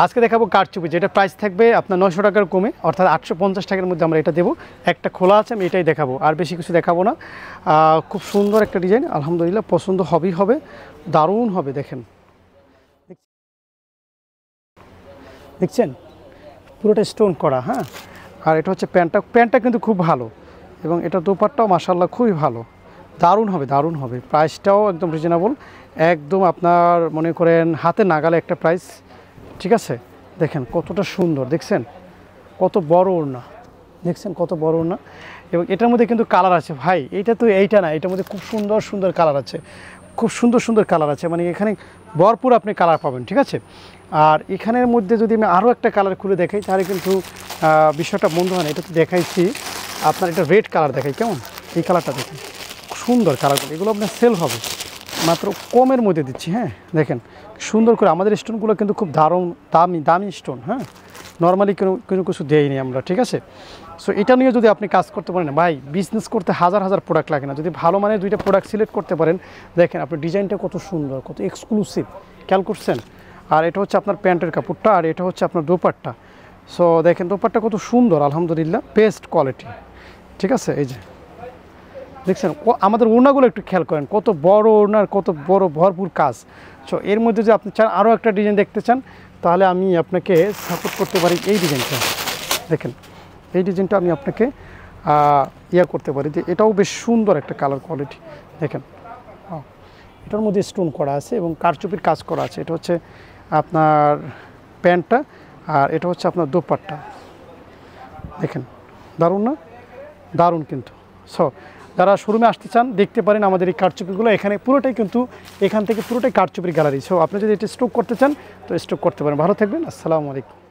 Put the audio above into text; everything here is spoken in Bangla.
আজকে দেখাবো কারচুপি, যেটা প্রাইস থাকবে আপনার 900 টাকার কমে, অর্থাৎ 850 টাকার মধ্যে আমরা এটা দেবো। একটা খোলা আছে, আমি এটাই দেখাবো, আর বেশি কিছু দেখাবো না। খুব সুন্দর একটা ডিজাইন, আলহামদুলিল্লাহ পছন্দ হবেই হবে, দারুণ হবে। দেখছেন পুরোটা স্টোন করা, হ্যাঁ। আর এটা হচ্ছে প্যান্টটা কিন্তু খুব ভালো, এবং এটা দোপাট্টাও মাশাআল্লাহ খুবই ভালো, দারুণ হবে। প্রাইসটাও একদম রিজনেবল, একদম আপনার মনে করেন হাতে নাগালে একটা প্রাইস, ঠিক আছে। দেখেন কতটা সুন্দর, দেখছেন কত বড় ওড়না, দেখছেন কত বড় ওড়না। এবং এটার মধ্যে কিন্তু কালার আছে ভাই, এইটা না, এটার মধ্যে খুব সুন্দর কালার আছে, খুব সুন্দর কালার আছে, মানে এখানে ভরপুর আপনি কালার পাবেন, ঠিক আছে। আর এখানের মধ্যে যদি আমি আরও একটা কালার খুলে দেখাই, তাহলে কিন্তু বিষয়টা বন্ধ হয় না। এটা তো দেখাইছি আপনার, এটা রেড কালার দেখাই, কেমন এই কালারটা দেখেন, সুন্দর কালারগুলো, এগুলো আপনার সেল হবে, মাত্র কমের মধ্যে দিচ্ছি। হ্যাঁ দেখেন সুন্দর করে, আমাদের স্টোনগুলো কিন্তু খুব দামি স্টোন, হ্যাঁ, নর্মালি কোনো কিছু দেয়নি আমরা, ঠিক আছে। সো এটা নিয়ে যদি আপনি কাজ করতে পারেন ভাই, বিজনেস করতে হাজার প্রোডাক্ট লাগে না, যদি ভালো মানের দুইটা প্রোডাক্ট সিলেক্ট করতে পারেন। দেখেন আপনার ডিজাইনটা কত সুন্দর, কত এক্সক্লুসিভ, খেয়াল করছেন। আর এটা হচ্ছে আপনার প্যান্টের কাপড়টা, আর এটা হচ্ছে আপনার দোপাট্টা। সো দেখেন দোপাট্টা কত সুন্দর, আলহামদুলিল্লাহ বেস্ট কোয়ালিটি, ঠিক আছে। এই যে দেখছেন আমাদের ওড়নাগুলো একটু খেয়াল করেন, কত বড় ওড়নার, কত বড় ভরপুর কাজ। সো এর মধ্যে যদি আপনি চান আরও একটা ডিজাইন দেখতে চান, তাহলে আমি আপনাকে সাপোর্ট করতে পারি এই ডিজাইনটা। দেখেন এই ডিজাইনটা আমি আপনাকে করতে পারি, যে এটাও বেশ সুন্দর একটা কালার কোয়ালিটি। দেখেন এটার মধ্যে স্টোন করা আছে এবং কারচুপির কাজ করা আছে। এটা হচ্ছে আপনার প্যান্টটা, আর এটা হচ্ছে আপনার দোপাট্টা। দেখেন দারুণ না, দারুণ কিন্তু। সো যারা শোরুমে আসতে চান দেখতে পারেন আমাদের এই কারচুপিগুলো, এখানে পুরোটাই কিন্তু এখান থেকে পুরোটাই কারচুপির গ্যালারি। সো আপনি যদি এটা স্টক করতে চান তো স্টক করতে পারেন। ভালো থাকবেন, আসসালামু আলাইকুম।